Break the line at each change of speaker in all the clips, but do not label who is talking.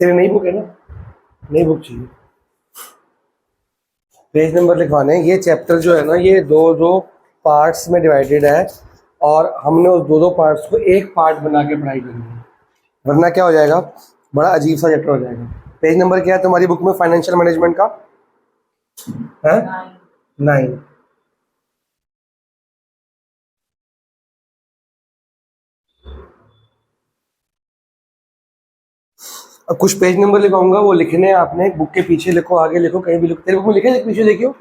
तेरी नई बुक है ना? नई बुक चाहिए। पेज नंबर लिखवाने हैं। ये चैप्टर जो है ना, ये दो दो पार्ट्स में डिवाइडेड है, और हमने उस दो दो पार्ट्स को एक पार्ट बना के पढ़ाई करनी है, वरना क्या हो जाएगा, बड़ा अजीब सा चैप्टर हो जाएगा। पेज नंबर क्या है तुम्हारी बुक में फाइनेंशियल मैनेजमेंट का? है 9। अब कुछ पेज नंबर लिखाऊंगा, वो लिखने हैं आपने, बुक के पीछे लिखो, आगे लिखो, कहीं भी लिखो। तेरे बुक में लिखे, पीछे देखियो,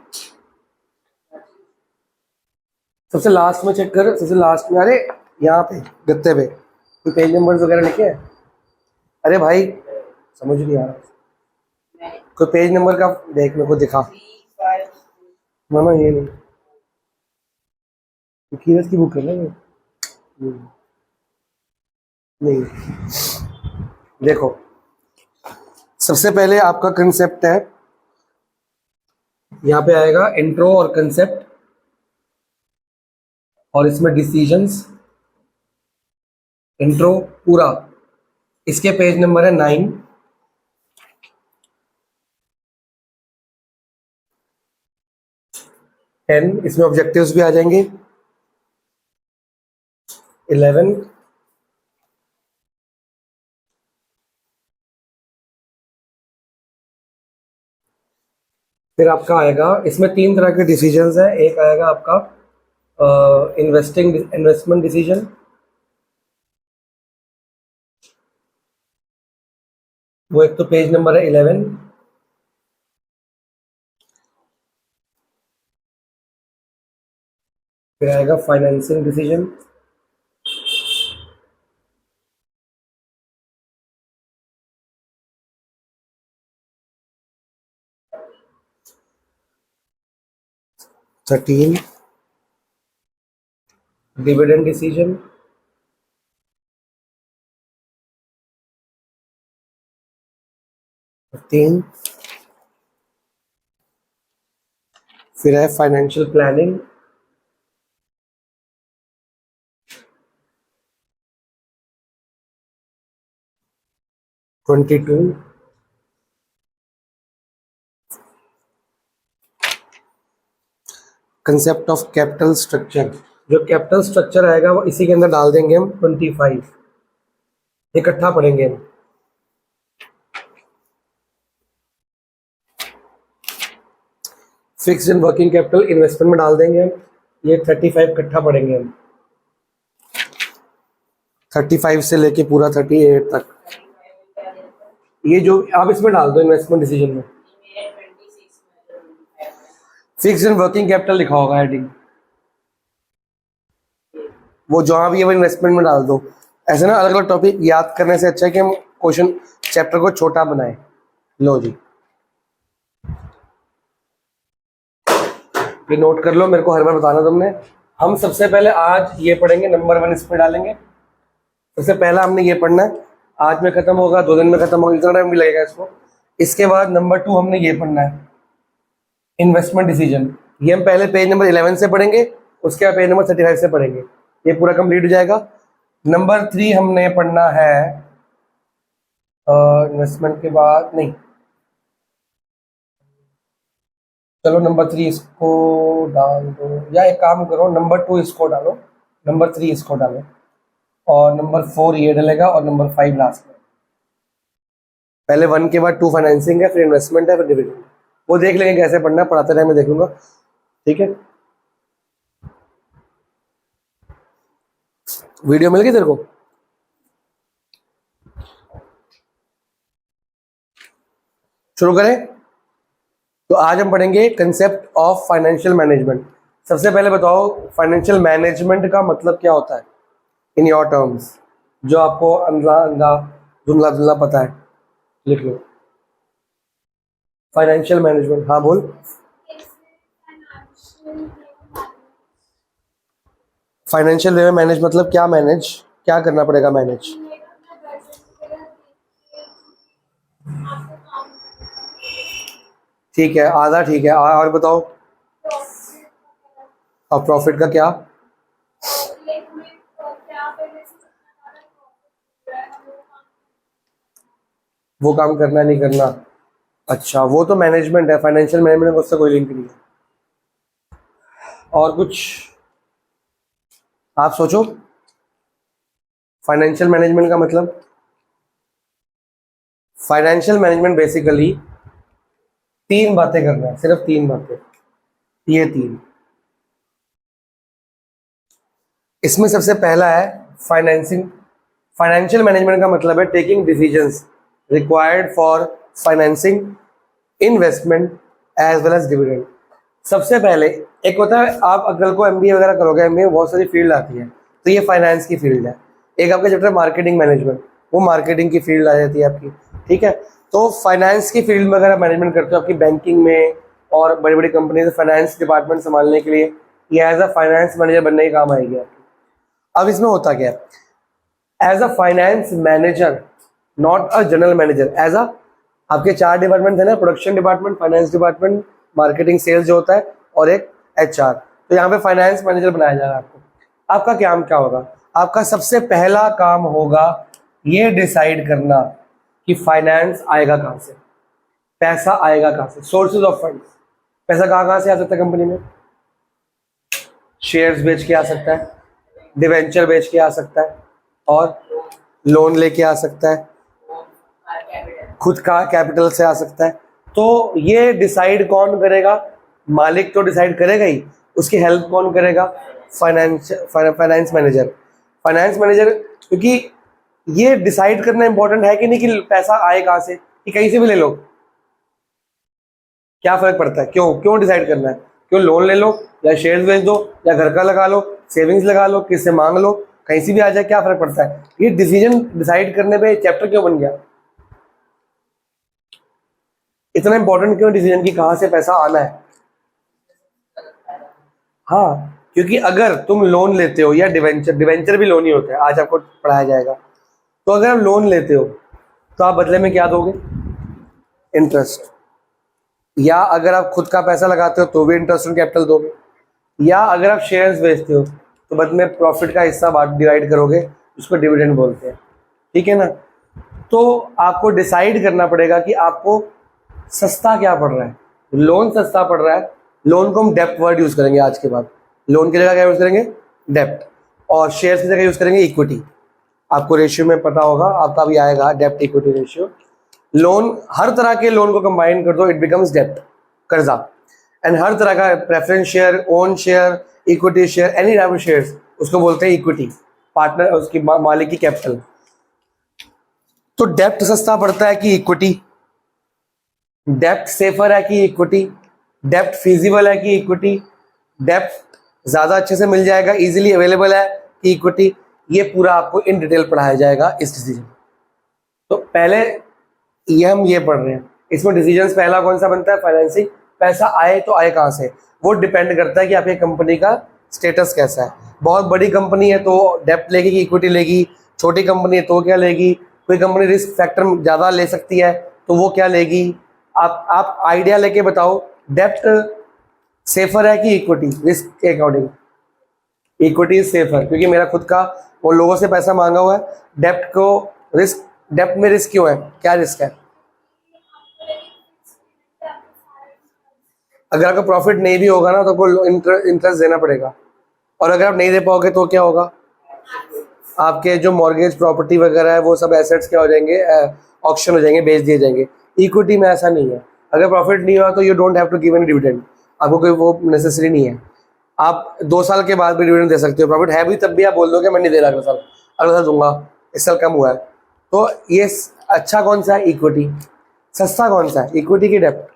सबसे लास्ट में चेक कर, सबसे लास्ट में। अरे यहाँ पे गत्ते पे कोई पेज नंबर वगैरह लिखे हैं? अरे भाई समझ नहीं आ रहा, कोई पेज नंबर का देख, मेरे को दिखा। ना ना, ये नहीं, कीरत की बुक है ना ये। नहीं, देखो, सबसे पहले आपका कंसेप्ट है, यहाँ पे आएगा इंट्रो और कंसेप्ट, और इसमें डिसीजंस। इंट्रो पूरा, इसके पेज नंबर है 9। 10 इसमें ऑब्जेक्टिव्स भी आ जाएंगे। 11 फिर आपका आएगा, इसमें 3 तरह के डिसीजंस है। एक आएगा आपका इन्वेस्टमेंट डिसीजन, वो एक तो पेज नंबर है 11। फिर आएगा financing decision, thirteen. Dividend decision, 15। फिर है financial planning, 22। Concept of capital structure, जो कैपिटल स्ट्रक्चर आएगा वो इसी के अंदर डाल देंगे हम, 25। इकट्ठा पढ़ेंगे हम। Fixed and working capital investment में डाल देंगे हम, ये 35 इकट्ठा पढ़ेंगे हम। 35 से लेके पूरा 38 तक, ये जो आप इसमें डाल दो इन्वेस्टमेंट डिसीजन में। फिक्स्ड एंड वर्किंग कैपिटल लिखा होगा हेडिंग, वो जहाँ भी है वो इन्वेस्टमेंट में डाल दो। ऐसे ना अलग अलग टॉपिक याद करने से अच्छा है कि हम क्वेश्चन चैप्टर को छोटा बनाए। लो जी, ये नोट कर लो, मेरे को हर बार बताना तुमने। हम सबसे पहले आज ये पढ़ेंगे, नंबर 1 इसमें डालेंगे। सबसे पहला हमने ये पढ़ना है, आज में खत्म होगा, 2 दिन में खत्म होगा, इतना टाइम भी लगेगा इसको। इसके बाद नंबर 2 हमने ये पढ़ना है, इन्वेस्टमेंट डिसीजन। ये हम पहले पेज नंबर 11 से पढ़ेंगे, उसके बाद पेज नंबर 35 से पढ़ेंगे, ये पूरा कंप्लीट हो जाएगा। नंबर 3 हमने पढ़ना है, इन्वेस्टमेंट के बाद नहीं, चलो नंबर 3 इसको डाल दो, या एक काम करो, नंबर 2 इसको डालो, नंबर 3 इसको डालो, और नंबर 4 ये डलेगा, और नंबर 5 लास्ट में। पहले 1 के बाद 2 फाइनेंसिंग है, फिर इन्वेस्टमेंट है, फिर डिविडेंड। वो देख लेंगे कैसे पढ़ना है, पढ़ाते टाइम में देख लूंगा, ठीक है। वीडियो मिल गई तेरे को? शुरू करें? तो आज हम पढ़ेंगे कंसेप्ट ऑफ फाइनेंशियल मैनेजमेंट। सबसे पहले बताओ, फाइनेंशियल मैनेजमेंट का मतलब क्या होता है इन योर टर्म्स, जो आपको अंधा अंधा धुंधला धुंधला पता है, लिख लो। फाइनेंशियल मैनेजमेंट, हाँ बोल। फाइनेंशियल वे में मैनेज मतलब क्या? मैनेज क्या करना पड़ेगा? मैनेज ठीक है, आधा ठीक है, और बताओ। और प्रॉफिट का क्या? वो काम करना नहीं करना, अच्छा वो तो मैनेजमेंट है, फाइनेंशियल मैनेजमेंट का उससे कोई लिंक नहीं है। और कुछ आप सोचो, फाइनेंशियल मैनेजमेंट का मतलब, फाइनेंशियल मैनेजमेंट बेसिकली 3 बातें करना है, सिर्फ 3 बातें, ये 3। इसमें सबसे पहला है फाइनेंसिंग। फाइनेंशियल मैनेजमेंट का मतलब है taking decisions required for financing investment as well as dividend. सबसे पहले एक होता है, आप अगर को एमबीए वगैरह करोगे, एमबीए में बहुत सारी फील्ड आती है, तो ये फाइनेंस की फील्ड है। एक आपका चैप्टर मार्केटिंग मैनेजमेंट, वो मार्केटिंग की फील्ड आ जाती है आपकी, ठीक है। तो फाइनेंस की फील्ड में अगर आप मैनेजमेंट करते हो, आपकी बैंकिंग में और बड़ी बड़ी कंपनी से फाइनेंस डिपार्टमेंट संभालने के लिए ये एज अ फाइनेंस मैनेजर बनने के काम आएगी आपकी। अब इसमें होता क्या है, as a finance manager, not a general manager, as a, आपके 4 डिपार्टमेंट है ना, production department, finance department, marketing sales जो होता है, और एक एचआर। तो यहाँ पे फाइनेंस मैनेजर बनाया जा रहा है आपको। आपका काम क्या होगा, आपका सबसे पहला काम होगा ये डिसाइड करना कि फाइनेंस आएगा कहाँ से, पैसा आएगा कहाँ से, सोर्सेज ऑफ फंड्स। पैसा कहाँ से आ सकता है कंपनी में, शेयर्स बेच के आ सकता है, डिवेंचर बेच के आ सकता है, और लोन लेके आ सकता है, खुद का कैपिटल से आ सकता है। तो ये डिसाइड कौन करेगा, मालिक तो डिसाइड करेगा ही, उसकी हेल्प कौन करेगा, फाइनेंस मैनेजर। फाइनेंस मैनेजर, क्योंकि ये डिसाइड करना इंपॉर्टेंट है कि नहीं कि पैसा आए कहाँ से, कि कहीं से भी ले लो, क्या फर्क पड़ता है, क्यों क्यों डिसाइड करना है, क्यों लोन ले लो या शेयर्स बेच दो या घर का लगा लो, सेविंग्स लगा लो, किससे मांग लो, कहीं से भी आ जाए, क्या फर्क पड़ता है। ये डिसीजन डिसाइड करने पे चैप्टर क्यों बन गया, इतना इंपॉर्टेंट क्यों डिसीजन की कहां से पैसा आना है। हाँ, क्योंकि अगर तुम लोन लेते हो या डिवेंचर, डिवेंचर भी लोन ही होता है, आज आपको पढ़ाया जाएगा। तो अगर आप लोन लेते हो तो आप बदले में क्या दोगे, इंटरेस्ट। या अगर आप खुद का पैसा लगाते हो तो भी इंटरेस्ट ऑन कैपिटल दोगे। या अगर आप शेयर्स बेचते हो तो बदले में प्रॉफिट का हिस्सा डिवाइड करोगे, उसको डिविडेंड बोलते हैं, ठीक है ना। तो आपको डिसाइड करना पड़ेगा कि आपको सस्ता क्या पड़ रहा है। लोन सस्ता पड़ रहा है, लोन को हम डेप्ट वर्ड यूज करेंगे आज के बाद, लोन की जगह क्या यूज करेंगे, डेप्ट। और शेयर्स की जगह यूज करेंगे इक्विटी। आपको रेशियो में पता होगा, आपका भी आएगा डेप्ट इक्विटी रेशियो। लोन, हर तरह के लोन को कंबाइन कर दो, इट बिकम्स डेप्ट, कर्जा। एंड हर तरह का preference share, own share, equity share, any type of shares, उसको बोलते हैं इक्विटी, पार्टनर उसकी मालिक की कैपिटल। तो डेप्ट सस्ता पड़ता है कि इक्विटी, डेप्ट सेफर है कि इक्विटी, डेप्ट फिजिबल है कि इक्विटी, डेप्ट ज्यादा अच्छे से मिल जाएगा, इजीली अवेलेबल है कि इक्विटी। ये पूरा आपको इन डिटेल पढ़ाया जाएगा इस डिसीजन। तो पहले ये हम ये पढ़ रहे हैं, इसमें डिसीजन पहला कौन सा बनता है, फाइनेंसिंग। पैसा आए तो आए कहाँ से, वो डिपेंड करता है कि आपकी कंपनी का स्टेटस कैसा है। बहुत बड़ी कंपनी है तो डेप्ट लेगी कि इक्विटी लेगी, छोटी कंपनी है तो क्या लेगी, कोई कंपनी रिस्क फैक्टर ज़्यादा ले सकती है तो वो क्या लेगी। आप आइडिया लेके बताओ, डेप्ट सेफर है कि इक्विटी, रिस्क के अकॉर्डिंग इक्विटी इज सेफर, क्योंकि मेरा खुद का वो लोगों से पैसा मांगा हुआ है। डेप्ट को रिस्क, डेप्ट में रिस्क क्यों है, क्या रिस्क है, अगर आपका प्रॉफिट नहीं भी होगा ना तो आपको इंटरेस्ट देना पड़ेगा, और अगर आप नहीं दे पाओगे तो क्या होगा, आपके जो मॉर्गेज प्रॉपर्टी वगैरह है वो सब एसेट्स क्या हो जाएंगे, ऑक्शन हो जाएंगे, बेच दिए जाएंगे। इक्विटी में ऐसा नहीं है, अगर प्रॉफिट नहीं हुआ तो you don't have to give any dividend, आपको कोई वो नेसेसरी नहीं है। आप 2 साल के बाद भी डिविडेंड दे सकते हो, प्रॉफिट है भी तब भी आप बोल दो कि मैं नहीं दे रहा अगला साल, अगला साल दूंगा, इस साल कम हुआ है। तो ये अच्छा कौन सा है, इक्विटी। सस्ता कौन सा है, इक्विटी की डेप्ट,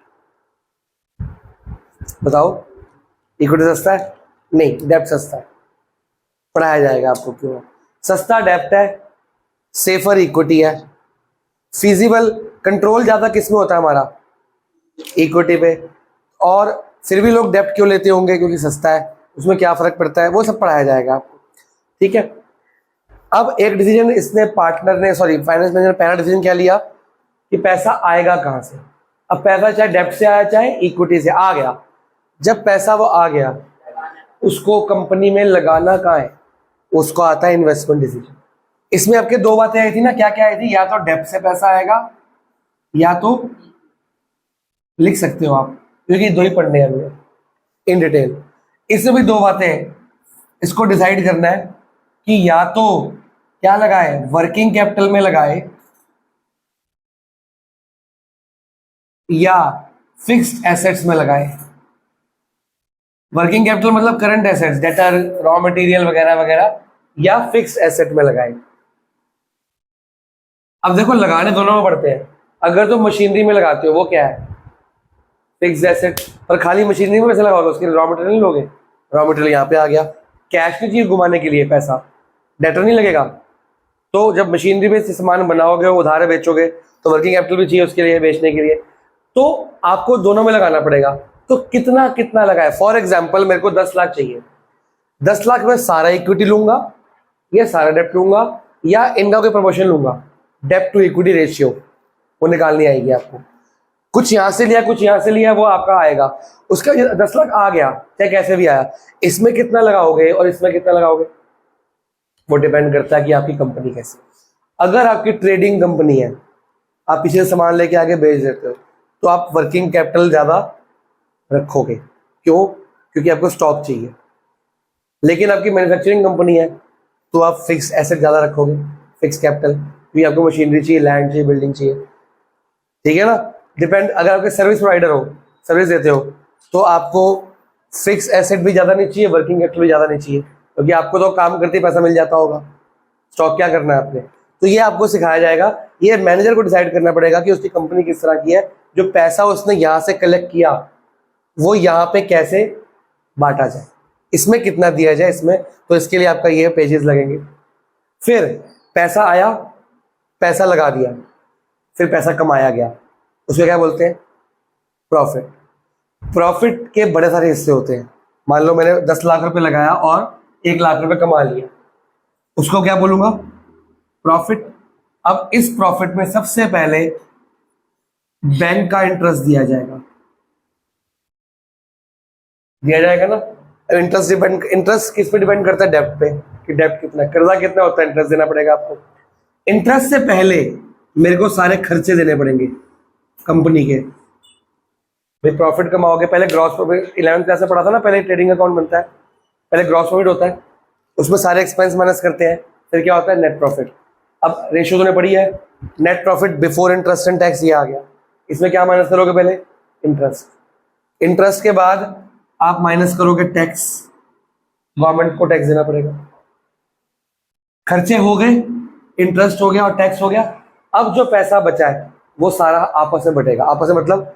बताओ। इक्विटी सस्ता है, नहीं, डेप्ट सस्ता है, पढ़ाया जाएगा आपको क्यों। सस्ता डेप्ट है, सेफर इक्विटी है, फिजिबल कंट्रोल ज्यादा किस में होता है हमारा, इक्विटी पे। और फिर भी लोग डेप्ट क्यों लेते होंगे, क्योंकि सस्ता है, उसमें क्या फर्क पड़ता है, वो सब पढ़ाया जाएगा आपको, ठीक है। अब एक डिसीजन इसने पार्टनर ने, सॉरी फाइनेंस मैनेजर, पहला डिसीजन क्या लिया कि पैसा आएगा कहां से। अब पैसा चाहे डेप्ट से आया चाहे इक्विटी से आ गया, जब पैसा वो आ गया उसको कंपनी में लगाना कहाँ है, उसको आता है इन्वेस्टमेंट डिसीजन। इसमें आपके 2 बातें आई थी ना, क्या क्या आई थी, या तो डेप्ट से पैसा आएगा या तो लिख सकते हो आप, क्योंकि दो ही पढ़ने हैं हमें इन डिटेल। इसमें भी दो बातें हैं, इसको डिसाइड करना है कि या तो क्या लगाए, वर्किंग कैपिटल में लगाए या फिक्स्ड एसेट्स में लगाए। वर्किंग कैपिटल मतलब current assets, debtor, raw material वगैरह वगैरह, या फिक्स्ड एसेट में लगाए। अब देखो लगाने दोनों में पड़ते हैं। अगर तुम मशीनरी में लगाते हो वो क्या है, फिक्स्ड एसेट, पर खाली मशीनरी में पैसे लगाओगे, उसके रॉ मटेरियल नहीं लोगे, रॉ मटेरियल यहाँ पे आ गया। कैश नहीं चाहिए घुमाने के लिए पैसा, डेटर नहीं लगेगा। तो जब मशीनरी में से सामान बनाओगे, उधार बेचोगे, तो वर्किंग कैपिटल भी चाहिए उसके लिए, बेचने के लिए। तो आपको दोनों में लगाना पड़ेगा। तो कितना कितना लगाए, फॉर एग्जाम्पल मेरे को 10 लाख चाहिए, 10 लाख में सारा इक्विटी लूंगा या सारा डेप्ट लूंगा या इनका कोई प्रपोर्शन लूंगा, डेप्ट टू इक्विटी रेशियो वो निकालनी आएगी आपको। कुछ यहां से लिया कुछ यहां से लिया, वो आपका आएगा। उसका 10 लाख आ गया, चाहे कैसे भी आया, इसमें कितना लगाओगे और इसमें कितना लगाओगे वो डिपेंड करता है कि आपकी कंपनी कैसी। अगर आपकी ट्रेडिंग कंपनी है, आप पीछे सामान लेके आगे बेच देते हो, तो आप वर्किंग कैपिटल ज्यादा रखोगे। क्यों? क्योंकि आपको स्टॉक चाहिए। लेकिन आपकी मैन्युफैक्चरिंग कंपनी है तो आप फिक्स एसेट ज्यादा रखोगे, फिक्स कैपिटल, क्योंकि आपको मशीनरी चाहिए, लैंड चाहिए, बिल्डिंग चाहिए। ठीक है ना? डिपेंड, अगर आपके सर्विस प्रोवाइडर हो, सर्विस देते हो, तो आपको फिक्स एसेट भी ज्यादा नहीं चाहिए, वर्किंग कैपिटल भी ज्यादा नहीं चाहिए, क्योंकि आपको तो काम करते ही पैसा मिल जाता होगा। स्टॉक क्या करना है आपने, तो ये आपको सिखाया जाएगा। ये मैनेजर को डिसाइड करना पड़ेगा कि उसकी कंपनी किस तरह की है, जो पैसा उसने यहाँ से कलेक्ट किया वो यहाँ पे कैसे बांटा जाए, इसमें कितना दिया जाए इसमें। तो इसके लिए आपका ये पेजेस लगेंगे। फिर पैसा आया, पैसा लगा दिया, फिर पैसा कमाया गया, उसको क्या बोलते हैं, प्रॉफिट। प्रॉफिट के बड़े सारे हिस्से होते हैं। मान लो मैंने 10 लाख रुपए लगाया और 1 लाख रुपए कमा लिया, उसको क्या बोलूंगा, प्रॉफिट। अब इस प्रॉफिट में सबसे पहले बैंक का इंटरेस्ट दिया जाएगा, ना। इंटरेस्ट किस पे डिपेंड करता है, डेप्ट पे, कि डेप्ट कितना, कर्जा कितना होता है, इंटरेस्ट देना पड़ेगा आपको। इंटरेस्ट से पहले मेरे को सारे खर्चे देने पड़ेंगे कंपनी के। भाई प्रॉफिट कमाओगे, पहले ग्रॉस प्रॉफिट 11th क्लास में पढ़ा था ना, पहले ट्रेडिंग अकाउंट बनता है, पहले ग्रॉस प्रॉफिट होता है, उसमें सारे एक्सपेंस माइनस करते हैं, फिर क्या होता है, नेट प्रॉफिट। अब रेशियो तूने पढ़ी है, net profit before interest and tax, ये आ गया। इसमें क्या माइनस करोगे, पहले इंटरेस्ट, इंटरेस्ट के बाद आप माइनस करोगे टैक्स, गवर्नमेंट को टैक्स देना पड़ेगा। खर्चे हो गए, इंटरेस्ट हो गया और टैक्स हो गया। अब जो पैसा बचा है वो सारा आपस में बटेगा। आपस में मतलब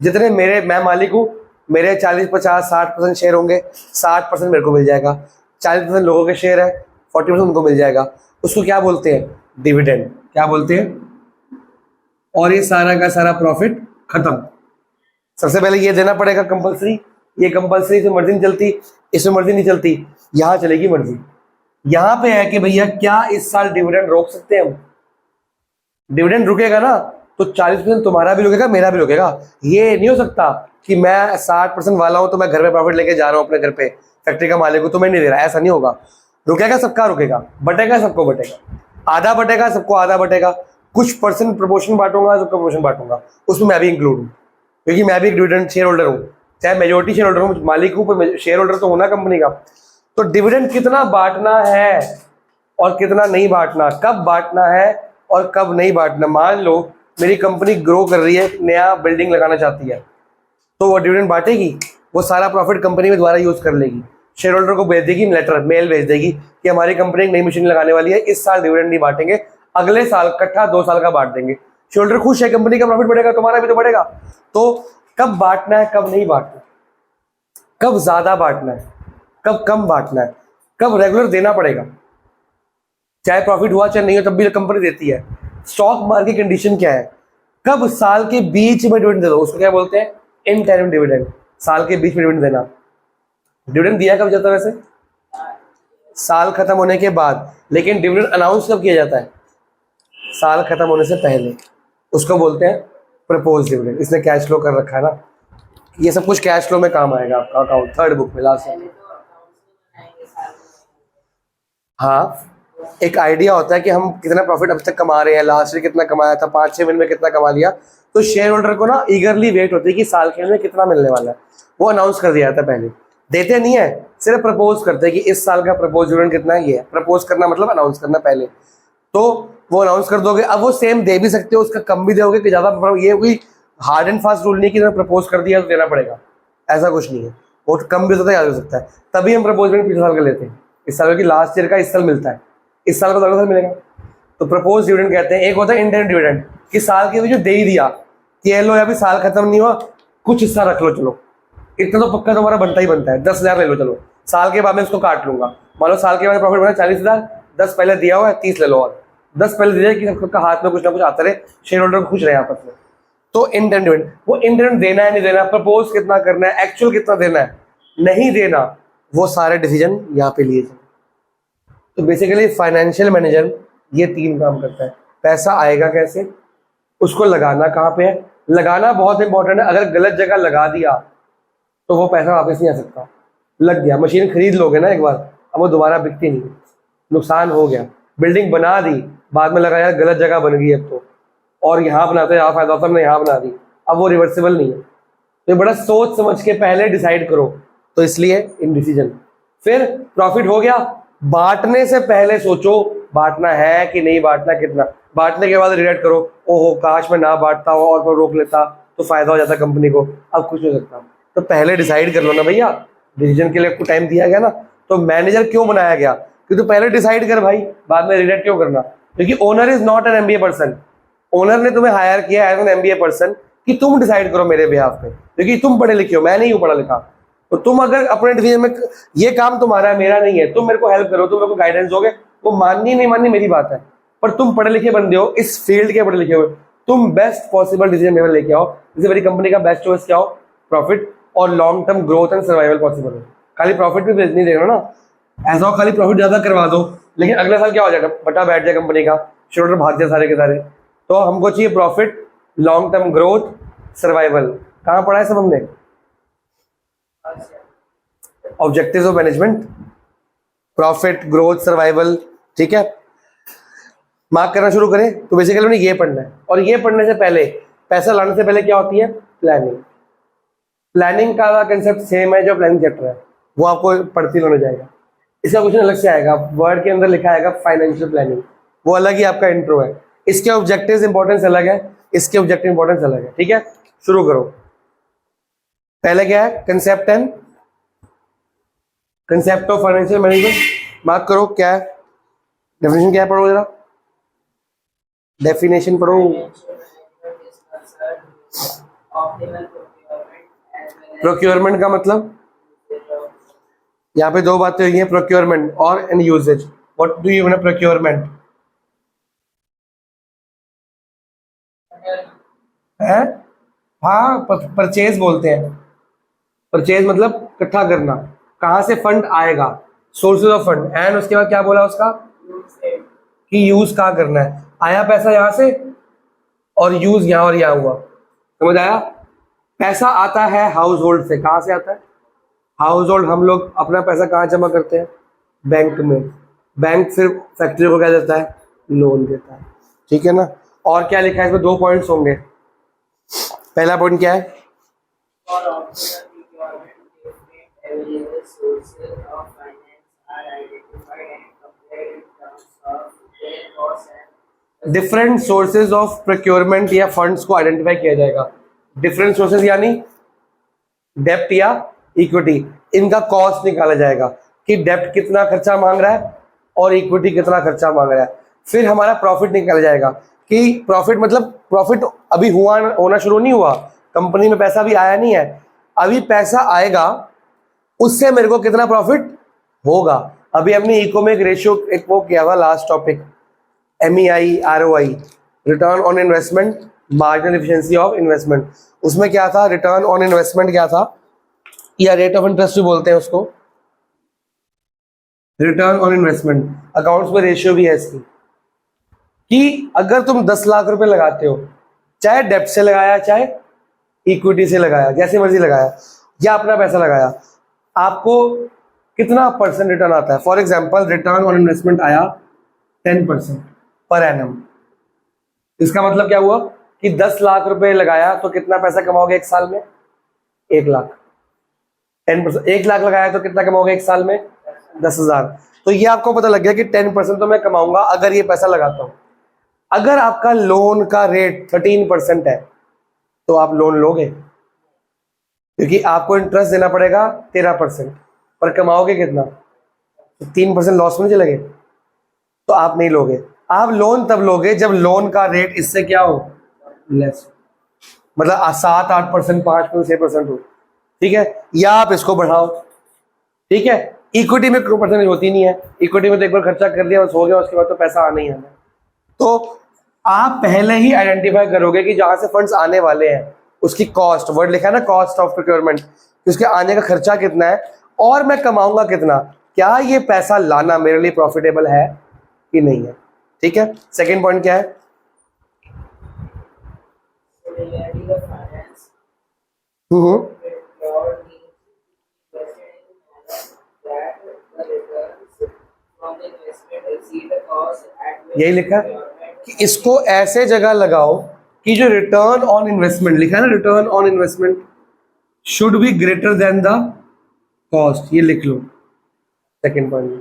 जितने मैं मालिक हूं, मेरे 40, 50, 60% शेयर होंगे, 60% मेरे को मिल जाएगा। 40% लोगों के शेयर है, 40% उनको मिल जाएगा। उसको क्या बोलते हैं, डिविडेंड। क्या बोलते हैं? और ये सारा का सारा प्रॉफिट खत्म। सबसे पहले ये देना पड़ेगा कंपलसरी। ये कंपलसरी से मर्जी नहीं चलती, इसमें मर्जी नहीं चलती, यहां चलेगी मर्जी। यहां पे है कि भैया क्या इस साल डिविडेंड रोक सकते हैं हम? डिविडेंड रुकेगा ना तो 40% तुम्हारा भी रुकेगा, मेरा भी रुकेगा। ये नहीं हो सकता कि मैं 60% वाला हूं तो मैं घर में प्रॉफिट लेके जा रहा हूं अपने घर पे, फैक्ट्री का मालिक हूं तो मैं नहीं दे रहा, ऐसा नहीं होगा। रुकेगा सबका रुकेगा, बटेगा सबको बटेगा, आधा बटेगा सबको आधा बटेगा। कुछ परसेंट प्रपोर्शन बांटूंगा, सबका प्रपोर्शन बांटूंगा, उसमें मैं भी इंक्लूड हूँ, क्योंकि मैं भी एक डिविडेंड शेयर होल्डर हूँ, चाहे मेजोरिटी शेयर होल्डर हूँ, मालिक हूँ, पर शेयर होल्डर तो होना कंपनी का। तो डिविडेंड कितना बांटना है और कितना नहीं बांटना, कब बांटना है और कब नहीं बांटना। मान लो मेरी कंपनी ग्रो कर रही है, नया बिल्डिंग लगाना चाहती है, तो वो डिविडेंड बांटेगी, वो सारा प्रॉफिट कंपनी में दोबारा यूज कर लेगी, शेयर होल्डर को भेज देगी, लेटर मेल भेज देगी कि हमारी कंपनी एक नई मशीन लगाने वाली है, इस साल डिविडेंड नहीं बांटेंगे, अगले साल इकट्ठा 2 साल का बांट देंगे। शेयर होल्डर खुश है, कंपनी का प्रॉफिट बढ़ेगा, तुम्हारा भी तो बढ़ेगा। तो कब बांटना है, कब नहीं बांटना, कब ज्यादा बांटना है, कब कम बांटना है, कब रेगुलर देना पड़ेगा, चाहे प्रॉफिट हुआ चाहे नहीं हो तब भी कंपनी देती है। स्टॉक मार्केट कंडीशन क्या है, कब साल के बीच में डिविडेंड दे दो, उसको क्या बोलते हैं, इंटरिम डिविडेंड। साल के बीच में डिविडेंड देना। डिविडेंड दिया कब जाता है वैसे, साल खत्म होने के बाद, लेकिन डिविडेंड अनाउंस कब किया जाता है, साल खत्म होने से पहले, उसको बोलते हैं प्रपोज डिविडेंड। इसने कैश फ्लो कर रखा है ना, ये सब कुछ कैश फ्लो में काम आएगा आपका अकाउंट, थर्ड बुक में लास्ट में। हाँ एक आइडिया होता है कि हम कितना प्रॉफिट अब तक कमा रहे हैं, लास्ट ईयर कितना कमाया था, 5-6 महीने में कितना कमा लिया, तो शेयर होल्डर को ना ईगरली वेट होती है कि साल के में कितना मिलने वाला है। वो अनाउंस कर दिया जाता है पहले, देते नहीं है, सिर्फ प्रपोज करते हैं कि इस साल का प्रपोज डिविडेंड कितना है। ये प्रपोज करना मतलब अनाउंस करना पहले, तो वो अनाउंस कर दोगे। अब वो सेम दे भी सकते हो, उसका कम भी दोगे कि ज्यादा, ये कोई हार्ड एंड फास्ट रूल नहीं कि प्रपोज कर दिया तो देना पड़ेगा, ऐसा कुछ नहीं है। वो कम भी हो सकता है, ज्यादा हो सकता है, तभी हम प्रपोज पिछले साल का लेते हैं। इस साल की लास्ट ईयर का इस साल मिलता है, इस साल का तो अगले साल मिलेगा। तो प्रपोज डिविडेंड कहते हैं। एक होता है इंटरनल डिविडेंड कि साल के जो दे ही दिया कि लो अभी साल खत्म नहीं हुआ, कुछ हिस्सा रख लो, चलो इतना तो पक्का तुम्हारा बनता ही बनता है, 10,000 ले लो, चलो साल के बाद में इसको काट लूंगा। मान लो साल के बाद प्रॉफिट बना 40,000, 10 पहले दिया हुआ है, 30 ले लो, और 10 पहले दिया कि सबका हाथ में कुछ ना कुछ आता रहे, शेयर होल्डर खुश रहे आपस में। तो इंटरनल डिविडेंड, वो इंटरनल देना है नहीं देना, प्रपोज कितना करना है, एक्चुअल कितना देना है, नहीं देना, वो सारे डिसीजन यहाँ पे लिए जाए। तो बेसिकली फाइनेंशियल मैनेजर ये 3 काम करता है। पैसा आएगा कैसे, उसको लगाना कहाँ पे है, लगाना बहुत इंपॉर्टेंट है। अगर गलत जगह लगा दिया तो वो पैसा वापस नहीं आ सकता। लग गया, मशीन खरीद लोगे ना एक बार, अब वो दोबारा बिकती नहीं, नुकसान हो गया। बिल्डिंग बना दी, बाद में लगा यार गलत जगह बन गई अब तो, और यहाँ बनाते यहाँ फायदा होता, हमने यहाँ बना दी, अब वो रिवर्सिबल नहीं है। तो बड़ा सोच समझ के पहले डिसाइड करो, तो इसलिए इन डिसीजन। फिर प्रॉफिट हो गया, बांटने से पहले सोचो बांटना है कि नहीं बांटना, कितना। बांटने के बाद रिग्रेट करो, ओहो काश मैं ना बांटता हो और रोक लेता तो फायदा हो जाता कंपनी को, अब कुछ हो सकता। तो पहले डिसाइड कर लो ना भैया, डिसीजन के लिए आपको टाइम दिया गया ना। तो मैनेजर क्यों बनाया गया कि तू पहले डिसाइड कर भाई, बाद में रिग्रेट क्यों करना। क्योंकि owner is not an MBA person, owner ने तुम्हें हायर किया एज एन एमबीए पर्सन कि तुम डिसाइड करो मेरे बिहाफ पे, क्योंकि तुम पढ़े लिखे हो, मैं नहीं हूँ पढ़ा लिखा। तो तुम अगर अपने डिसीजन में, ये काम तुम्हारा है मेरा नहीं है, तुम मेरे को हेल्प करो, तुम मेरे को गाइडेंस दोगे, वो माननी नहीं माननी मेरी बात है, पर तुम पढ़े लिखे बंदे हो, इस फील्ड के पढ़े लिखे हो, तुम बेस्ट पॉसिबल डिसीजन लेवल लेके आओ। जैसे मेरी कंपनी का बेस्ट चॉइस क्या हो, प्रॉफिट और long term growth and survival possible हो। खाली प्रॉफिट भी नहीं देना ना, ऐसा हो खाली प्रॉफिट ज्यादा करवा दो, लेकिन अगले साल क्या हो जाएगा, बटा बैठ जाए कंपनी का, शेयर होल्डर भाग जाए सारे के सारे। तो हमको चाहिए profit, long term growth, survival. कहाँ पढ़ा है सब हमने, objectives of management, profit, growth, survival, ठीक है। मार्क करना शुरू करें। तो बेसिकली हमने ये पढ़ना है, और ये पढ़ने से पहले, पैसा लाने से पहले क्या होती है, प्लानिंग। प्लानिंग का कंसेप्ट सेम है जो प्लानिंग चैप्टर है, वो आपको पढ़ती होना जाएगा। इसका क्वेश्चन अलग से आएगा, वर्ड के अंदर लिखा आएगा फाइनेंशियल प्लानिंग, वो अलग ही आपका इंट्रो है। इसके ऑब्जेक्टिव्स इंपॉर्टेंस अलग है, इसके ऑब्जेक्टिव इंपॉर्टेंस अलग है, ठीक है। शुरू करो। पहले क्या है, concept and concept of financial management. Mark करो क्या है, डेफिनेशन क्या है, पढ़ो जरा, डेफिनेशन पढ़ो। प्रोक्योरमेंट का मतलब, यहाँ पे 2 बातें हुई हैं, प्रोक्योरमेंट और and usages. What do you mean procurement है, हाँ परचेज बोलते हैं। परचेज मतलब इकट्ठा करना, कहाँ से फंड आएगा, सोर्सेज ऑफ फंड। एंड उसके बाद क्या बोला उसका, कि यूज कहाँ करना है। आया पैसा यहाँ से और यूज यहाँ और यहाँ हुआ, समझ आया। पैसा आता है हाउस होल्ड से, कहाँ से आता है, हाउस होल्ड। हम लोग अपना पैसा कहाँ जमा करते हैं, बैंक में। बैंक फिर फैक्ट्री को क्या देता है, लोन देता है, ठीक है ना। और क्या लिखा है इसमें, 2 पॉइंट्स होंगे। पहला पॉइंट क्या है, डिफरेंट सोर्सेज ऑफ प्रोक्योरमेंट या फंड्स को आइडेंटिफाई किया जाएगा। डिफरेंट सोर्सेज यानी डेप्ट या इक्विटी, इनका कॉस्ट निकाला जाएगा कि डेप्ट कितना खर्चा मांग रहा है और इक्विटी कितना खर्चा मांग रहा है। फिर हमारा प्रॉफिट निकाला जाएगा कि प्रॉफिट मतलब, प्रॉफिट अभी होना शुरू नहीं हुआ, कंपनी में पैसा भी आया नहीं है, अभी पैसा आएगा, उससे मेरे को कितना प्रॉफिट होगा। अभी हमने इको में एक रेशियो, एक वो किया हुआ last topic, MEI ROI, return on investment, marginal efficiency of investment. उसमें क्या था, रिटर्न ऑन इन्वेस्टमेंट क्या था, या रेट ऑफ इंटरेस्ट भी बोलते हैं उसको, रिटर्न ऑन इन्वेस्टमेंट। अकाउंट्स में रेशियो भी है इसकी, कि अगर तुम 10 लाख रुपए लगाते हो, चाहे डेप्ट से लगाया चाहे इक्विटी से लगाया, जैसे मर्जी लगाया, या अपना पैसा लगाया, आपको कितना % रिटर्न आता है। For example return on investment आया 10% पर एनम। इसका मतलब क्या हुआ कि 10 लाख रुपए लगाया तो कितना पैसा कमाओगे एक साल में? 1 लाख। 10%, 1 लाख लगाया तो कितना कमाओगे एक साल में? 10,000। तो ये आपको पता लग गया कि 10% तो मैं कमाऊंगा अगर ये पैसा लगाता हूं। अगर आपका लोन का रेट 13% है तो आप लोन लोगे, क्योंकि आपको इंटरेस्ट देना पड़ेगा 13%, पर कमाओगे कितना? तो 3% लॉस में चले गए, तो आप नहीं लोगे। आप लोन तब लोगे जब लोन का रेट इससे क्या हो? लेस, मतलब 7-8%, 5%, 6% हो, ठीक है? या आप इसको बढ़ाओ, ठीक है? इक्विटी में कोई परसेंटेज होती नहीं है, इक्विटी में तो एक बार खर्चा कर दिया बस हो गया, उसके बाद तो पैसा आना ही आना है। तो आप पहले ही आइडेंटिफाई करोगे कि जहां से फंड्स आने वाले हैं उसकी कॉस्ट, वर्ड लिखा है ना, कॉस्ट ऑफ प्रोक्योरमेंट, उसके आने का खर्चा कितना है और मैं कमाऊंगा कितना, क्या ये पैसा लाना मेरे लिए प्रॉफिटेबल है कि नहीं है, ठीक है? सेकेंड पॉइंट क्या है? यही लिखा कि इसको ऐसे जगह लगाओ कि जो रिटर्न ऑन इन्वेस्टमेंट लिखा है ना, return on investment should be greater than the cost, ये लिख लो सेकंड पॉइंट में,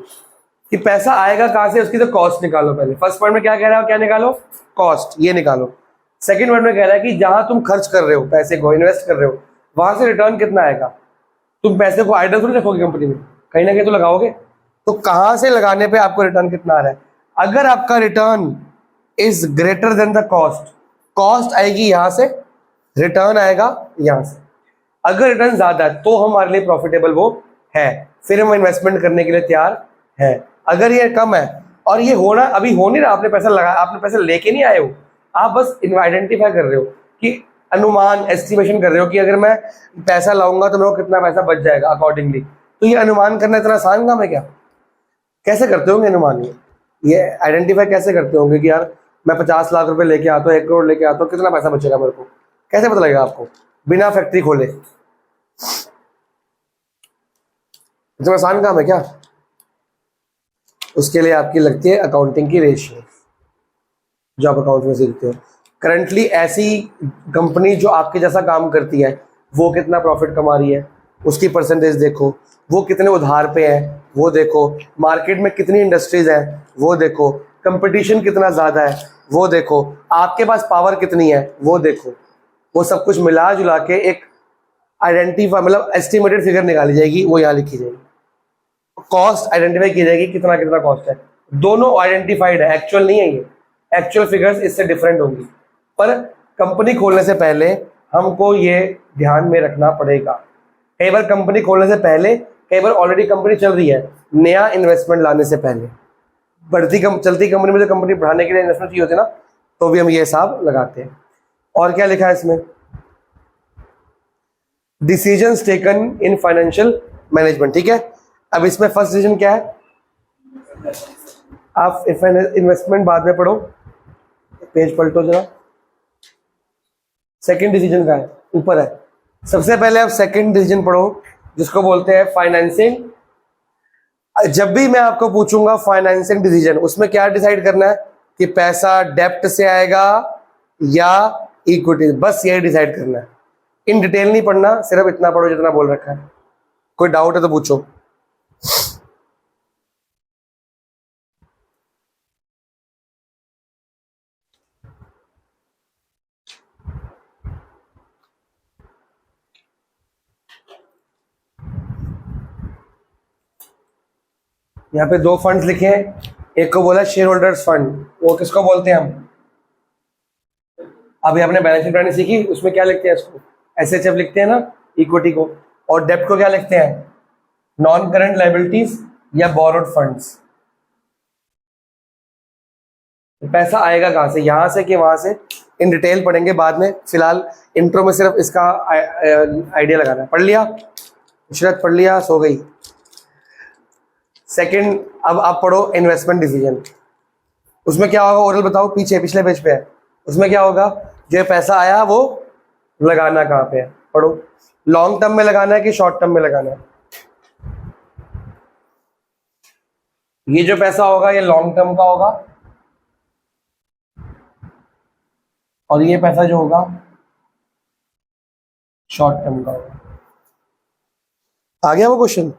कि पैसा आएगा कहां से, उसकी तो कॉस्ट निकालो पहले। फर्स्ट पॉइंट में क्या कह रहा है, क्या निकालो? कॉस्ट, ये निकालो। सेकंड पॉइंट में कह रहा है कि जहां तुम खर्च कर रहे हो, पैसे को इन्वेस्ट कर रहे हो, वहां से रिटर्न कितना आएगा। तुम पैसे को आइडल थोड़ी रखोगे कंपनी में, कहीं ना कहीं तो लगाओगे, तो कहां से लगाने पे आपको रिटर्न कितना आ रहा है। अगर आपका return is greater than the cost, cost आएगी यहां से, रिटर्न आएगा यहां से। अगर रिटर्न ज्यादा है तो हमारे लिए प्रॉफिटेबल वो है, फिर हम इन्वेस्टमेंट करने के लिए तैयार है। अगर ये कम है और ये होना अभी हो नहीं रहा, आपने पैसा लगाया, आपने पैसा लेके नहीं आए हो, आप बस आइडेंटिफाई कर रहे हो कि अनुमान, एस्टिमेशन कर रहे हो कि अगर मैं पैसा लाऊंगा तो मेरे को कितना पैसा बच जाएगा अकॉर्डिंगली। तो ये अनुमान करना इतना आसान काम है क्या? कैसे करते होंगे अनुमान? ये आइडेंटिफाई कैसे करते होंगे कि यार मैं 50 लाख रुपए लेके आता हूँ, 1 करोड़ लेके आता हूँ, कितना पैसा बचेगा मेरे को, कैसे पता लगेगा आपको बिना फैक्ट्री खोले? इतना आसान काम है क्या? उसके लिए आपकी लगती है अकाउंटिंग की रेशियो, जो आप अकाउंट में सीखते हो। करंटली ऐसी कंपनी जो आपके जैसा काम करती है वो कितना प्रॉफिट कमा रही है, उसकी परसेंटेज देखो, वो कितने उधार पे है वो देखो, मार्केट में कितनी इंडस्ट्रीज है वो देखो, कंपटीशन कितना ज़्यादा है वो देखो, आपके पास पावर कितनी है वो देखो। वो सब कुछ मिला जुला के एक आइडेंटिफाई, मतलब एस्टिमेटेड फिगर निकाली जाएगी, वो यहाँ लिखी जाएगी। कॉस्ट आइडेंटिफाई की जाएगी, कितना कितना कॉस्ट है, दोनों आइडेंटिफाइड है, एक्चुअल नहीं है ये, एक्चुअल फिगर्स इससे डिफरेंट होंगी। पर कंपनी खोलने से पहले हमको ये ध्यान में रखना पड़ेगा। कई बार कंपनी खोलने से पहले, कई बार ऑलरेडी कंपनी चल रही है, नया इन्वेस्टमेंट लाने से पहले, चलती कंपनी में जो कंपनी बढ़ाने के लिए इन्वेस्टमेंट चाहिए होती है ना, तो भी हम ये हिसाब लगाते हैं। और क्या लिखा है इसमें? Decisions taken in financial management, ठीक है? अब इसमें फर्स्ट डिसीजन क्या है, आप इन्वेस्टमेंट बाद में पढ़ो, पेज पलटो जरा। सेकंड डिसीजन का है, ऊपर है। सबसे पहले आप सेकंड डिसीजन पढ़ो, जिसको बोलते हैं फाइनेंसिंग। जब भी मैं आपको पूछूंगा फाइनेंसिंग डिसीजन, उसमें क्या डिसाइड करना है कि पैसा डेप्ट से आएगा या इक्विटी, बस यही डिसाइड करना है। इन डिटेल नहीं पढ़ना, सिर्फ इतना पढ़ो जितना बोल रखा है। कोई डाउट है तो पूछो। यहाँ पे 2 फंड्स लिखे हैं, एक को बोला शेयर होल्डर्स फंड, वो किसको बोलते हैं हम? अभी आपने बैलेंस शीट बनानी सीखी, उसमें क्या लिखते हैं इसको? एसएचएफ लिखते हैं ना, इक्विटी को। और डेप्ट को क्या लिखते हैं? नॉन करंट लाइबिलिटीज या बोरोड फंड्स। पैसा आएगा कहां से, यहां से कि वहां से? इन डिटेल पढ़ेंगे बाद में, फिलहाल इंट्रो में सिर्फ इसका आइडिया लगाना है। पढ़ लिया? इशरत पढ़ लिया? सो गई? सेकंड, अब आप पढ़ो इन्वेस्टमेंट डिसीजन। उसमें क्या होगा ओरल बताओ, पीछे पिछले पेज पे है। उसमें क्या होगा, जो पैसा आया वो लगाना कहाँ पे है, पढ़ो। लॉन्ग टर्म में लगाना है कि शॉर्ट टर्म में लगाना है? ये जो पैसा होगा ये लॉन्ग टर्म का होगा और ये पैसा जो होगा शॉर्ट टर्म का होगा। आ गया वो क्वेश्चन?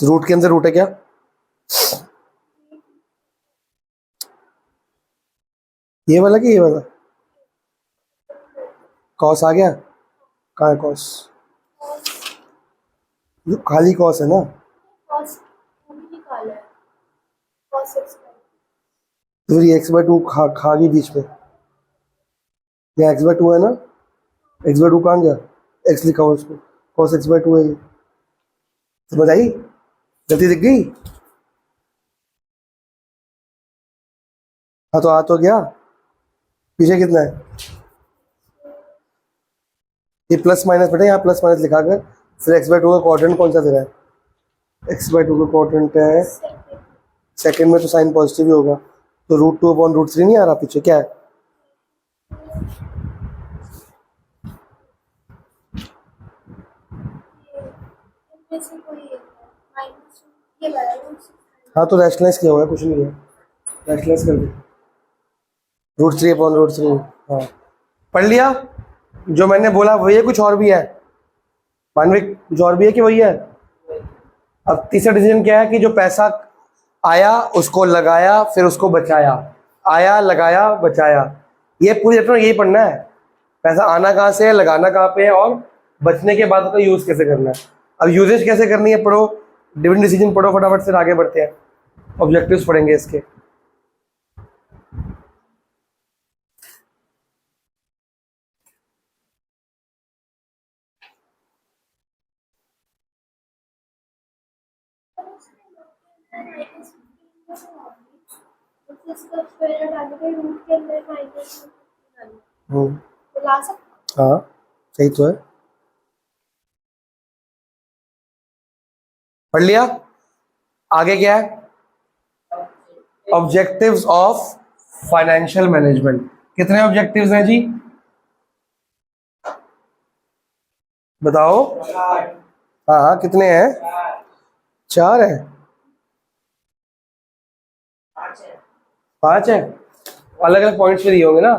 रूट के अंदर रूट है क्या? ये वाला कि ये वाला? कॉस आ गया? कहाँ है कॉस? ये खाली कॉस है ना? तो ये x/2 खा गई बीच में। ये x/2 है ना? x/2 कहाँ गया? x लिखा हुआ उसको, cos x/2 है ये। समझ आई? गलती दिख गई? हाँ तो आ तो गया। पीछे कितना है? ये प्लस माइनस बेटा, यहाँ प्लस माइनस लिखा कर। फिर x/2 का क्वाड्रेंट कौन सा दे रहा है? x/2 का क्वाड्रेंट है सेकंड में, तो साइन पॉजिटिव ही होगा। तो √2/√3 नहीं आ रहा पीछे, क्या है? हाँ तो रैशनलाइज किया हुआ है, कुछ नहीं है, रैशनलाइज कर दे। √3/√3। हाँ पढ़ लिया? जो मैंने बोला वही है, कुछ और भी है मानविक? कुछ और भी है कि वही है? अब तीसरा डिसीजन क्या है कि जो पैसा आया उसको लगाया, फिर उसको बचाया, आया लगाया बचाया। ये पूरी चैप्टर यही पढ़ना है। पैसा आना कहाँ से है, लगाना कहाँ पे है, और बचने के बाद उसका यूज कैसे करना है। अब यूजेज कैसे करनी है पढ़ो, डिविडेंड डिसीजन पढ़ो फटाफट से, आगे बढ़ते हैं। ऑब्जेक्टिव्स पढ़ेंगे इसके। हाँ सही तो है। पढ़ लिया? आगे क्या है? Objectives of financial management. कितने ऑब्जेक्टिव्स हैं जी? बताओ। हाँ हाँ कितने हैं? 4 है? 5 है? अलग अलग पॉइंट्स पे दिए होंगे ना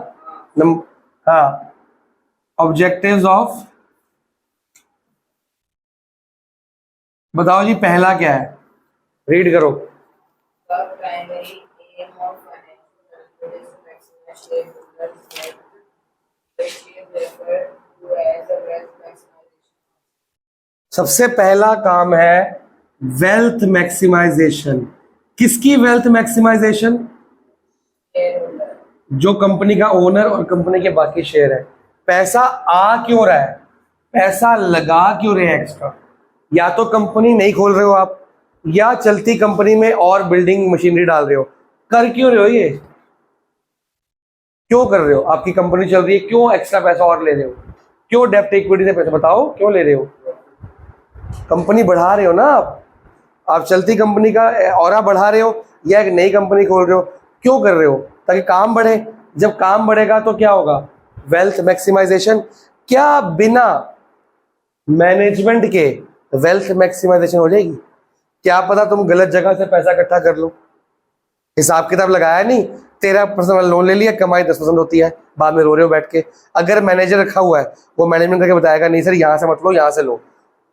हाँ। ऑब्जेक्टिव्स ऑफ, बताओ जी पहला क्या है? रीड करो। सबसे पहला काम है वेल्थ मैक्सिमाइजेशन। किसकी वेल्थ मैक्सिमाइजेशन? जो कंपनी का ओनर और कंपनी के बाकी शेयर है। पैसा आ क्यों रहा है, पैसा लगा क्यों रहे हैं एक्स्ट्रा? या तो कंपनी नहीं खोल रहे हो आप, या चलती कंपनी में और बिल्डिंग मशीनरी डाल रहे हो। कर क्यों रहे हो ये? क्यों कर रहे हो? आपकी कंपनी चल रही है, क्यों एक्स्ट्रा पैसा और ले रहे हो? क्यों डेब्ट इक्विटी से पैसा, बताओ क्यों ले रहे हो? कंपनी बढ़ा रहे हो ना आप चलती कंपनी का ऑरा बढ़ा रहे हो, या एक नई कंपनी खोल रहे हो। क्यों कर रहे हो? ताकि काम बढ़े। जब काम बढ़ेगा तो क्या होगा? Wealth maximization. क्या बिना मैनेजमेंट के वेल्थ मैक्सिमाइजेशन हो जाएगी? क्या पता तुम गलत जगह से पैसा इकट्ठा कर लो, हिसाब किताब लगाया नहीं, 13% लोन ले लिया, कमाई 10% होती है, बाद में रो रहे हो बैठ के। अगर मैनेजर रखा हुआ है वो मैनेजमेंट करके बताएगा नहीं सर यहाँ से मत लो, यहाँ से लो,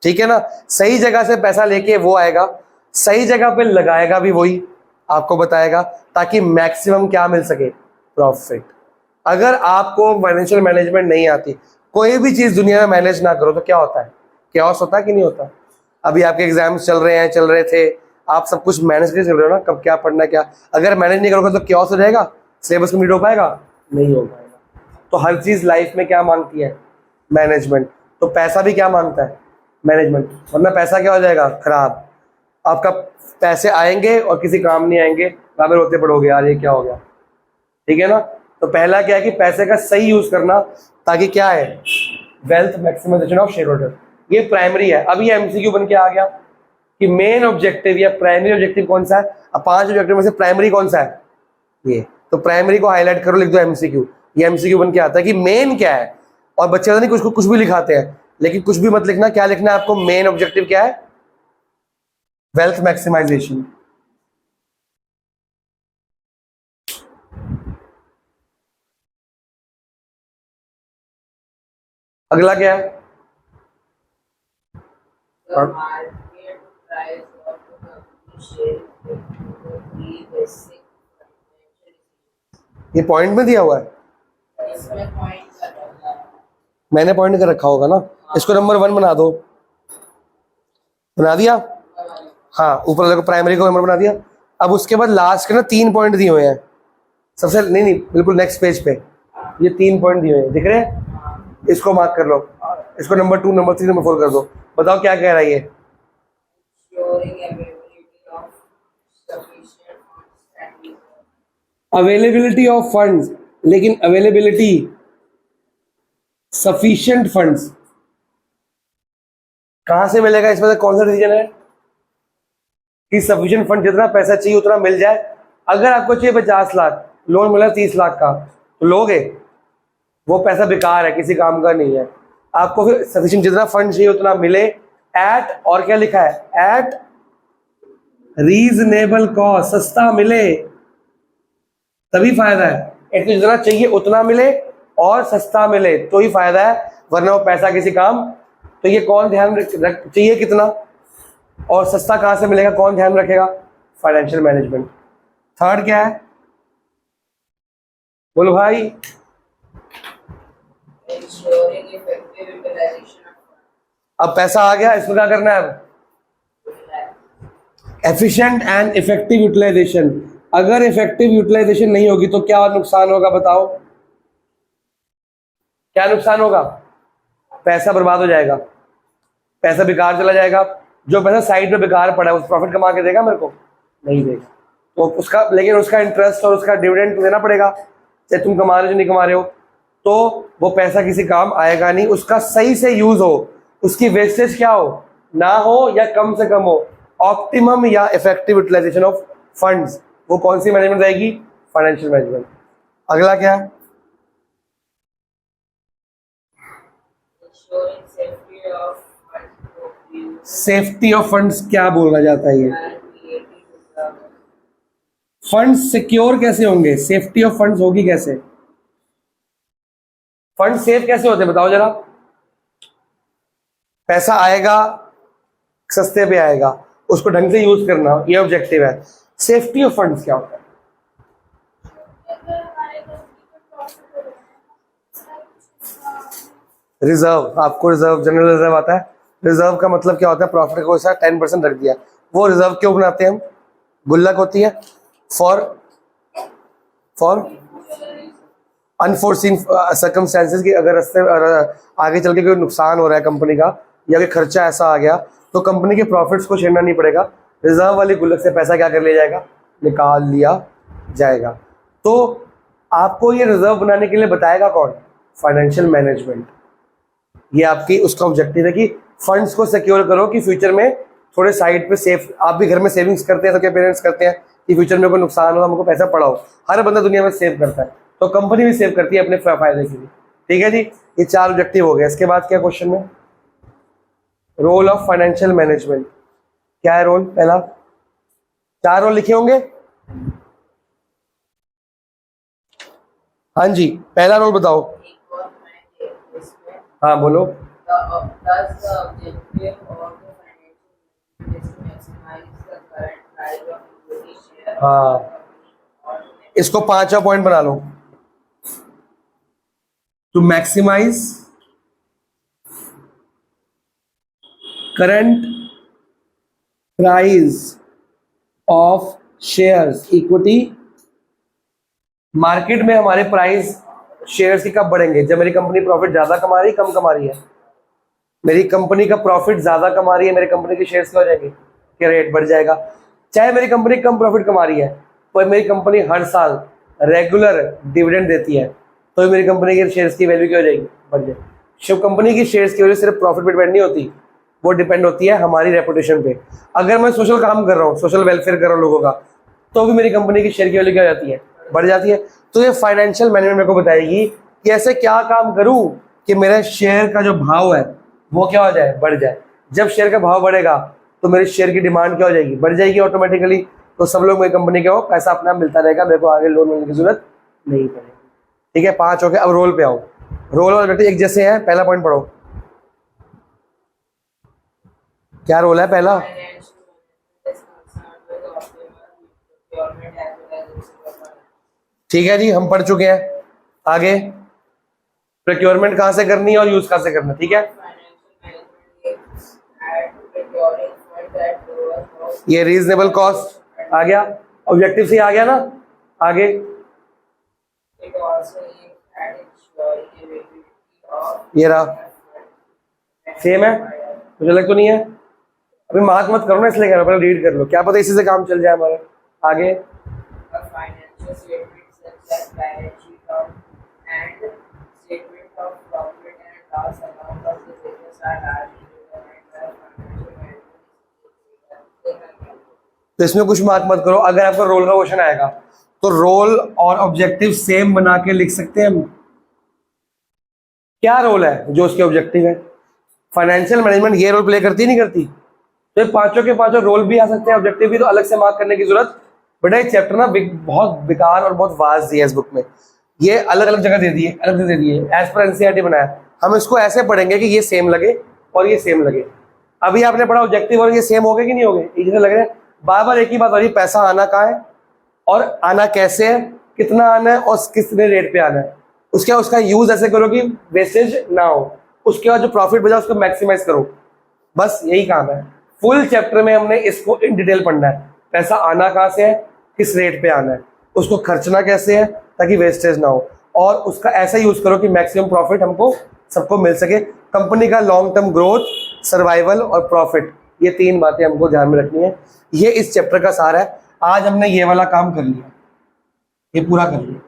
ठीक है ना। सही जगह से पैसा लेके वो आएगा, सही जगह पे लगाएगा भी वही, आपको बताएगा, ताकि मैक्सिमम क्या मिल सके? प्रॉफिट। अगर आपको फाइनेंशियल मैनेजमेंट नहीं आती, कोई भी चीज दुनिया में मैनेज ना करो तो क्या होता है? कैओस होता है कि नहीं होता? अभी आपके एग्जाम्स चल रहे थे, आप सब कुछ मैनेज करके चल रहे हो ना, कब क्या पढ़ना क्या। अगर मैनेज नहीं करोगे तो कैओस हो जाएगा, सिलेबस कंप्लीट हो पाएगा? नहीं हो पाएगा। तो हर चीज लाइफ में क्या मांगती है? मैनेजमेंट। तो पैसा भी क्या मांगता है? मैनेजमेंट। वरना पैसा क्या हो जाएगा? खराब। आपका पैसे आएंगे और किसी काम नहीं आएंगे, बाद में रोते पड़ोगे यार ये क्या हो गया, ठीक है ना। तो पहला क्या है कि पैसे का सही यूज करना, ताकि क्या है? Wealth maximization of share holder. ये प्राइमरी है। अभी एमसीक्यू बन के आ गया कि मेन ऑब्जेक्टिव या प्राइमरी ऑब्जेक्टिव कौन सा है। अब 5 ऑब्जेक्टिव में से प्राइमरी कौन सा है? ये। तो प्राइमरी को हाईलाइट करो, लिख दो एमसीक्यू। ये एमसीक्यू बन के आता है कि मेन क्या है। और बच्चे पता नहीं कुछ भी लिखाते हैं, लेकिन कुछ भी मत लिखना। क्या लिखना है आपको? मेन ऑब्जेक्टिव क्या है? Wealth maximization. अगला क्या है?
The market price of the company share the three basic financial
ये पॉइंट में दिया हुआ है,
इसमें पॉइंट कर रहा है।
मैंने पॉइंट कर रखा होगा ना। इसको नंबर 1 बना दो। बना दिया? हाँ, ऊपर देखो प्राइमरी को नंबर बना दिया। अब उसके बाद लास्ट के ना 3 पॉइंट दिए हुए हैं सबसे, नहीं बिल्कुल नेक्स्ट पेज पे ये 3 पॉइंट दिए हुए हैं, दिख रहे हैं? इसको मार्क कर लो, इसको नंबर 2, नंबर 3, नंबर 4 कर दो। बताओ क्या कह रहा है ये?
Ensuring availability of sufficient funds and
availability of funds, लेकिन अवेलेबिलिटी सफिशिएंट फंड्स कहां से मिलेगा? इसमें से कौन सा डिसीजन है कि सफिशिएंट फंड, जितना पैसा चाहिए उतना मिल जाए? अगर आपको चाहिए 50 लाख, लोन मिला 30 लाख का, तो लोगे? वो पैसा बेकार है, किसी काम का नहीं है। आपको फिर सफिशिएंट जितना फंड चाहिए उतना मिले एट, और क्या लिखा है? एट रीजनेबल कॉस्ट, सस्ता मिले तभी फायदा है। इसको जितना चाहिए उतना मिले और सस्ता मिले तो ही फायदा है, वरना वो पैसा किसी काम। तो ये कौन ध्यान रख चाहिए कितना और सस्ता कहां से मिलेगा, कौन ध्यान रखेगा? Financial management. थर्ड क्या है? बोलो भाई।
ensuring effective utilization of
अब पैसा आ गया, इसमें क्या करना है? अब
funds.
Efficient and effective utilization. अगर इफेक्टिव यूटिलाइजेशन नहीं होगी तो क्या नुकसान होगा? बताओ क्या नुकसान होगा? पैसा बर्बाद हो जाएगा, पैसा बेकार चला जाएगा। जो पैसा साइड में बेकार पड़ा है उस प्रॉफिट कमा के देगा मेरे को? नहीं देगा। तो उसका, लेकिन उसका इंटरेस्ट और उसका डिविडेंड देना पड़ेगा, चाहे तुम कमा रहे हो नहीं कमा रहे हो। तो वो पैसा किसी काम आएगा नहीं, उसका सही से यूज हो, उसकी वेस्टेज क्या हो ना हो या कम से कम हो, ऑप्टिमम या इफेक्टिव यूटिलाइजेशन ऑफ फंड्स। वो कौन सी मैनेजमेंट रहेगी? Financial management. अगला क्या है?
Ensuring safety of funds for use
safety of funds क्या बोला जाता है? ये
and creating reserve.
Funds secure कैसे होंगे? सेफ्टी ऑफ फंड्स होगी कैसे? फंड सेफ कैसे होते हैं बताओ जरा? पैसा आएगा, सस्ते पे आएगा, उसको ढंग से यूज करना, ये ऑब्जेक्टिव है। सेफ्टी ऑफ फंड्स क्या होता है? रिजर्व। आपको रिजर्व, जनरल रिजर्व आता है। रिजर्व का मतलब क्या होता है? प्रॉफिट को ऐसा 10% रख दिया। वो रिजर्व क्यों बनाते हैं हम? गुल्लक होती है फॉर अनफोर्सीन सर्कमस्टेंसेस की, अगर रस्ते आगे चल के कोई नुकसान हो रहा है कंपनी का या कोई खर्चा ऐसा आ गया तो कंपनी के प्रॉफिट्स को छेड़ना नहीं पड़ेगा, रिजर्व वाली गुल्लक से पैसा क्या कर लिया जाएगा? निकाल लिया जाएगा। तो आपको ये रिजर्व बनाने के लिए बताएगा कौन? Financial management. ये आपकी उसका ऑब्जेक्टिव है कि फंड्स को सिक्योर करो कि फ्यूचर में थोड़े साइड पे सेफ। आप भी घर में सेविंग्स करते हैं तो क्या पेरेंट्स करते हैं कि फ्यूचर में कोई नुकसान हो हमको पैसा पड़ा हो? हर बंदा दुनिया में सेव करता है, तो कंपनी भी सेव करती है अपने फायदे के लिए। ठीक है जी, ये 4 ऑब्जेक्टिव हो गए। इसके बाद क्या क्वेश्चन में? रोल ऑफ फाइनेंशियल मैनेजमेंट क्या है? रोल पहला, 4 रोल लिखे होंगे। हाँ जी, पहला रोल बताओ।
एक और मैं इसमें
हाँ बोलो।
does the objective of the financial management is to maximize the current price of equity share of
हाँ,
the company or to
इसको 5वां पॉइंट बना लो। To maximize current price of shares equity. Market में हमारे प्राइस शेयर्स की कब बढ़ेंगे? जब मेरी कंपनी प्रॉफिट ज्यादा कमा रही है, कम कमा रही है? मेरी कंपनी का प्रॉफिट ज्यादा कमा रही है, मेरी कंपनी के शेयर्स क्या हो जाएंगे? क्या रेट बढ़ जाएगा। चाहे मेरी कंपनी कम प्रॉफिट कमा रही है पर मेरी कंपनी हर साल रेगुलर डिविडेंड देती है तो मेरी कंपनी के शेयर्स की वैल्यू क्या हो जाएगी? बढ़ जाएगी। शिव कंपनी की शेयर्स की वजह सिर्फ प्रॉफिट पे डिपेंड नहीं होती, वो डिपेंड होती है हमारी रेपुटेशन पे। अगर मैं सोशल काम कर रहा हूँ, सोशल वेलफेयर कर रहा हूँ लोगों का, तो भी मेरी कंपनी की शेयर की वैल्यू क्या हो जाती है? बढ़ जाती है। तो ये फाइनेंशियल मैनेजमेंट मेरे को बताएगी कि ऐसे क्या काम करूं कि मेरे शेयर का जो भाव है वो क्या हो जाए? बढ़ जाए। जब शेयर का भाव बढ़ेगा तो मेरे शेयर की डिमांड क्या हो जाएगी, बढ़ जाएगी ऑटोमेटिकली। तो सब लोग मेरी कंपनी के हो, पैसा अपना मिलता रहेगा, मेरे को आगे लोन लेने की जरूरत नहीं पड़ेगी। ठीक है, 5 हो गए। अब रोल पे आओ। रोल और ऑब्जेक्टिव एक जैसे हैं। पहला पॉइंट पढ़ो, क्या रोल है पहला? ठीक है जी, हम पढ़ चुके हैं। आगे प्रोक्योरमेंट कहाँ से करनी है और यूज कहाँ से करना है, ठीक है। ये रीजनेबल कॉस्ट आ गया, ऑब्जेक्टिव से आ गया ना। आगे ये रहा, सेम है, मुझे लग तो नहीं है। अभी मार्क मत करो ना, इसलिए कह रहा हूं, पहले रीड कर लो, क्या पता इसी से काम चल जाए हमारा। आगे तो इसमें कुछ मार्क मत करो। अगर आपका रोल का क्वेश्चन आएगा तो रोल और ऑब्जेक्टिव सेम बना के लिख सकते हैं हम। क्या रोल है जो उसके ऑब्जेक्टिव है। फाइनेंशियल मैनेजमेंट ये रोल प्ले करती नहीं करती, तो ये पांचों के पांचों रोल भी आ सकते हैं, ऑब्जेक्टिव भी, तो अलग से मार्क करने की जरूरत। बेटा ये चैप्टर ना बहुत बेकार और बहुत वास्ट दिया है इस बुक में, ये अलग अलग जगह दे दिए, अलग से दे दिए, एज पर एनसीईआरटी बनाया। हम इसको ऐसे पढ़ेंगे कि ये सेम लगे और ये सेम लगे। अभी आपने पढ़ा ऑब्जेक्टिव और ये सेम हो गए कि नहीं हो गए, एक जैसे लग रहे हैं। बार बार एक ही बात हो रही है, पैसा आना कहाँ है और आना कैसे है, कितना आना है और कितने रेट पे आना है। उसका यूज ऐसे करो कि वेस्टेज ना हो। उसके बाद जो प्रॉफिट बचा उसको मैक्सिमाइज करो, बस यही काम है। फुल चैप्टर में हमने इसको इन डिटेल पढ़ना है। पैसा आना कहाँ से है, किस रेट पे आना है, उसको खर्चना कैसे है ताकि वेस्टेज ना हो, और उसका ऐसा यूज करो कि मैक्सिमम प्रॉफिट हमको सबको मिल सके। कंपनी का लॉन्ग टर्म ग्रोथ, सर्वाइवल और प्रॉफिट, ये 3 बातें हमको ध्यान में रखनी है। ये इस चैप्टर का सार है। आज हमने ये वाला काम कर लिया, ये पूरा कर लिया।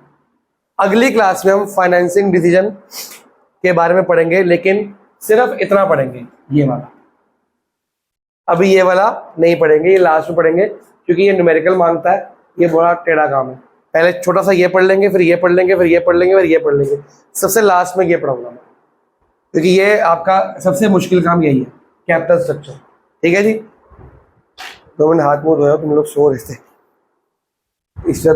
अगली क्लास में हम फाइनेंसिंग डिसीजन के बारे में पढ़ेंगे, लेकिन सिर्फ इतना पढ़ेंगे, ये वाला। अभी ये वाला नहीं पढ़ेंगे, ये लास्ट में पढ़ेंगे, क्योंकि ये न्यूमेरिकल मांगता है, ये बड़ा टेढ़ा काम है। पहले छोटा सा ये पढ़ लेंगे, फिर ये पढ़ लेंगे, फिर ये पढ़ लेंगे, फिर ये पढ़ लेंगे, सबसे लास्ट में ये पढ़ाऊंगा मैं, क्योंकि ये आपका सबसे मुश्किल काम यही है, कैपिटल स्ट्रक्चर। ठीक है जी, 2 मिनट हाथ मुंह धोया, तुम लोग सो रहे थे इससे